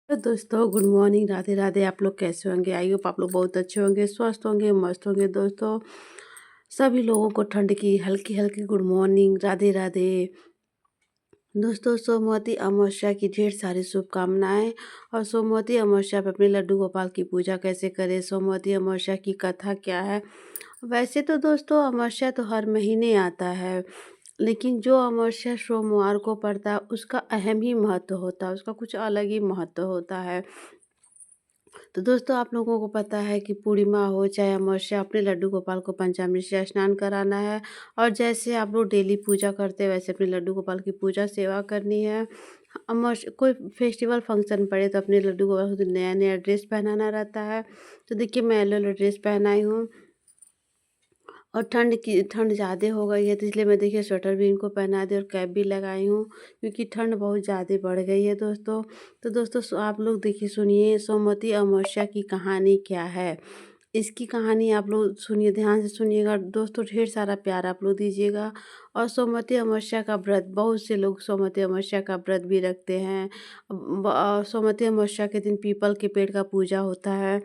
तो दोस्तों good morning, Radhe Radhe. आप लोग कैसे होंगे? आई होप आप लोग बहुत अच्छे होंगे, स्वस्थ होंगे, मस्त होंगे। दोस्तों सभी लोगों को ठंड की हल्की हल्की गुड मॉर्निंग, राधे राधे। दोस्तों सोमवती अमावस्या की ढेर सारी शुभकामनाएं। और सोमवती अमावस्या पे अपने लड्डू गोपाल की पूजा कैसे करें, सोमवती अमावस्या की कथा क्या है। वैसे तो दोस्तों अमावस्या तो हर महीने आता है, लेकिन जो अमावस्या सोमवार को पड़ता है उसका अहम ही महत्व होता है, उसका कुछ अलग ही महत्व होता है। तो दोस्तों आप लोगों को पता है कि पूर्णिमा हो चाहे अमावस्या, अपने लड्डू गोपाल को पंचामृत से स्नान कराना है। और जैसे आप लोग डेली पूजा करते हैं वैसे अपने लड्डू गोपाल की पूजा सेवा करनी है। अमावस्या कोई फेस्टिवल फंक्शन पड़े तो अपने लड्डू गोपाल को तो नया नया ड्रेस पहनाना रहता है। तो देखिए मैं येलो येलो ड्रेस पहनाई हूँ। और ठंड ज़्यादा हो गई है तो इसलिए मैं देखिए स्वेटर भी इनको पहना दी और कैप भी लगाई हूँ, क्योंकि ठंड बहुत ज़्यादा बढ़ गई है दोस्तों। तो दोस्तों आप लोग देखिए सुनिए सोमवती अमावस्या की कहानी क्या है। इसकी कहानी आप लोग सुनिए, ध्यान से सुनिएगा दोस्तों, ढेर सारा प्यार आप लोग दीजिएगा। और सोमवती अमावस्या का व्रत, बहुत से लोग सोमवती अमावस्या का व्रत भी रखते हैं। सोमवती अमावस्या के दिन पीपल के पेड़ का पूजा होता है।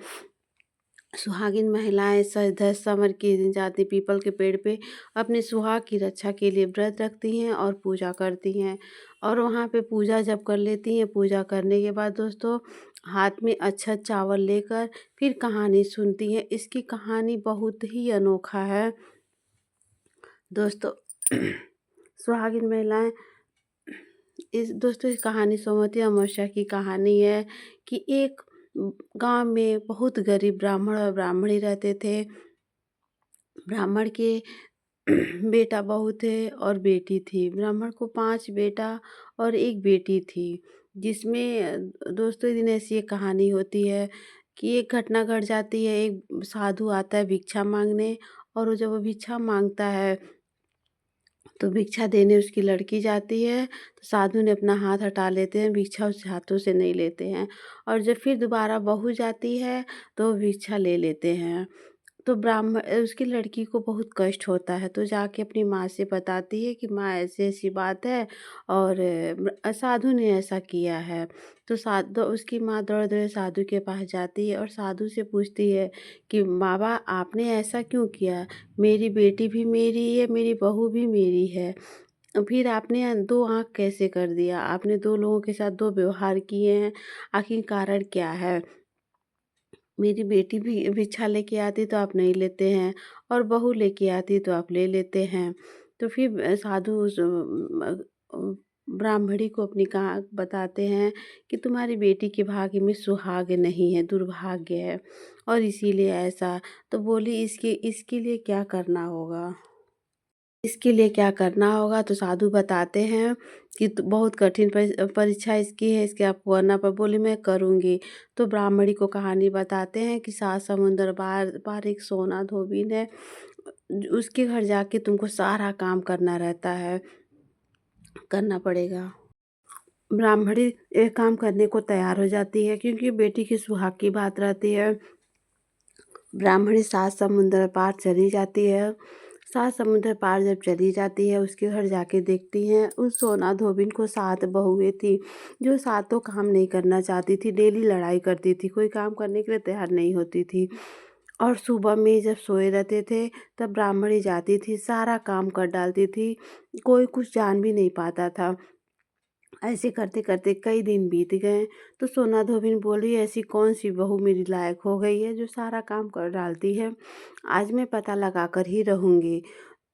सुहागिन महिलाएं सज-धज संवर के दिन जाती पीपल के पेड़ पे अपने सुहाग की रक्षा के लिए व्रत रखती हैं और पूजा करती हैं। और वहाँ पे पूजा जब कर लेती हैं, पूजा करने के बाद दोस्तों हाथ में अक्षत चावल लेकर फिर कहानी सुनती हैं। इसकी कहानी बहुत ही अनोखा है दोस्तों। सुहागिन महिलाएं, इस कहानी सोमवती अमावस्या की कहानी है कि एक गांव में बहुत गरीब ब्राह्मण और ब्राह्मणी रहते थे। ब्राह्मण के बेटा बहू थे और बेटी थी। ब्राह्मण को 5 बेटा और 1 बेटी थी, जिसमें दोस्तों एक दिन ऐसी एक कहानी होती है कि एक घटना घट जाती है। एक साधु आता है भिक्षा मांगने, और वो जब वो भिक्षा मांगता है तो भिक्षा देने उसकी लड़की जाती है, तो साधु ने अपना हाथ हटा लेते हैं, भिक्षा उसके हाथों से नहीं लेते हैं। और जब फिर दोबारा बहू जाती है तो वो भिक्षा ले लेते हैं। तो उसकी लड़की को बहुत कष्ट होता है, तो जाके अपनी माँ से बताती है कि माँ ऐसी-ऐसी बात है और साधु ने ऐसा किया है। तो उसकी माँ दौड़े-दौड़े साधु के पास जाती है और साधु से पूछती है कि बाबा आपने ऐसा क्यों किया? मेरी बेटी भी मेरी है, मेरी बहू भी मेरी है। फिर आपने 2 आँख कैसे कर दिया? आपने 2 लोगों के साथ 2 व्यवहार किए हैं, आखिर कारण क्या है? मेरी बेटी भी भिक्षा लेके आती तो आप नहीं लेते हैं, और बहू लेके आती तो आप ले लेते हैं। तो फिर साधु ब्राह्मणी को अपनी कहा बताते हैं कि तुम्हारी बेटी के भाग्य में सुहाग नहीं है, दुर्भाग्य है और इसीलिए ऐसा। तो बोली इसके इसके लिए क्या करना होगा? इसके लिए क्या करना होगा? तो साधु बताते हैं कि बहुत कठिन परीक्षा इसकी है, इसके आपको करना पर बोली मैं करूँगी। तो ब्राह्मणी को कहानी बताते हैं कि 7 समुंदर पार पार एक सोना धोबिन है, उसके घर जाके तुमको सारा काम करना रहता है, करना पड़ेगा। ब्राह्मणी एक काम करने को तैयार हो जाती है, क्योंकि बेटी की सुहाग की बात रहती है। ब्राह्मणी 7 समुंदर पार चली जाती है। 7 समुंदर पार जब चली जाती है, उसके घर जाके देखती हैं उस सोना धोबिन को 7 बहुएँ थी, जो सातों काम नहीं करना चाहती थी, डेली लड़ाई करती थी, कोई काम करने के लिए तैयार नहीं होती थी। और सुबह में जब सोए रहते थे तब ब्राह्मणी जाती थी, सारा काम कर डालती थी, कोई कुछ जान भी नहीं पाता था। ऐसे करते-करते कई दिन बीत गए, तो सोना धोबिन बोली ऐसी कौन-सी बहू मेरी लायक हो गई है जो सारा काम कर डालती है, आज मैं पता लगा कर ही रहूँगी।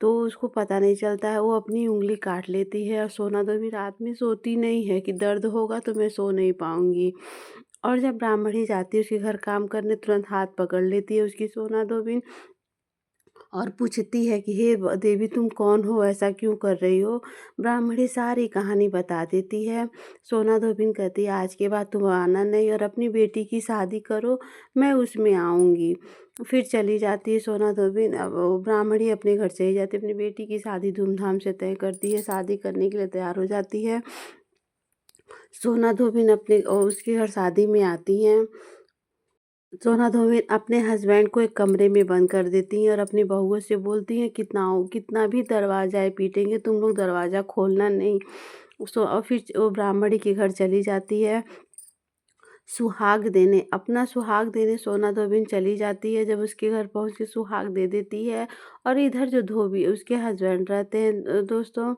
तो उसको पता नहीं चलता है, वो अपनी उँगली काट लेती है और सोना धोबिन रात में सोती नहीं है कि दर्द होगा तो मैं सो नहीं पाऊँगी। और जब ब्राह्मणी जाती है उसके घर काम करने, तुरंत हाथ पकड़ लेती है उसकी सोना धोबिन और पूछती है कि हे देवी तुम कौन हो, ऐसा क्यों कर रही हो? ब्राह्मणी सारी कहानी बता देती है। सोना धोबिन कहती है आज के बाद तुम आना नहीं और अपनी बेटी की शादी करो, मैं उसमें आऊँगी। फिर चली जाती है सोना धोबिन, अब वो ब्राह्मणी अपने घर चली जाती है, अपनी बेटी की शादी धूमधाम से तय करती है, शादी करने के लिए तैयार हो जाती है। सोना धोबिन उसके घर शादी में आती हैं। सोना धोबिन अपने हस्बैंड को एक कमरे में बंद कर देती हैं और अपनी बहुओं से बोलती हैं कितना भी दरवाज़ाएँ पीटेंगे तुम लोग दरवाज़ा खोलना नहीं। और फिर वो ब्राह्मणी के घर चली जाती है। सुहाग देने, अपना सुहाग देने सोना धोबिन चली जाती है। जब उसके घर पहुँच के सुहाग दे देती है और इधर जो धोबी उसके हस्बैंड रहते हैं दोस्तों,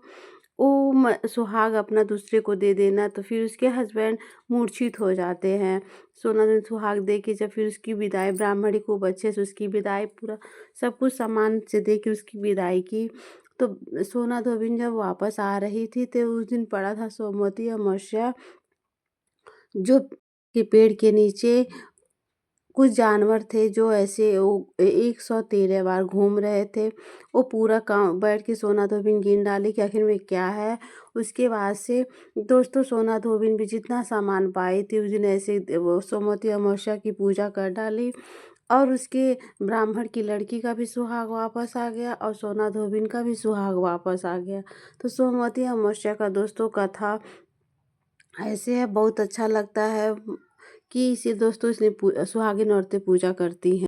वो सुहाग अपना दूसरे को दे देना, तो फिर उसके हस्बैंड मूर्छित हो जाते हैं। सोना दिन सुहाग दे के जब फिर उसकी विदाई, ब्राह्मणी खूब अच्छे से उसकी विदाई, पूरा सब कुछ सामान से दे के उसकी विदाई की। तो सोना धोबिन जब वापस आ रही थी तो उस दिन पड़ा था सोमवती अमावस्या, जो के पेड़ के नीचे कुछ जानवर थे जो ऐसे वो 113 बार घूम रहे थे। वो पूरा काम बैठ के सोना धोबिन गिन डाली कि आखिर में क्या है। उसके बाद से दोस्तों सोना धोबिन भी जितना सामान पाई थी उस दिन ऐसे वो सोमवती अमावस्या की पूजा कर डाली, और उसके ब्राह्मण की लड़की का भी सुहाग वापस आ गया और सोना धोबिन का भी सुहाग वापस आ गया। तो सोमवती अमावस्या का दोस्तों कथा ऐसे है, बहुत अच्छा लगता है कि इसे दोस्तों इसलिए सुहागिन औरतें पूजा करती हैं।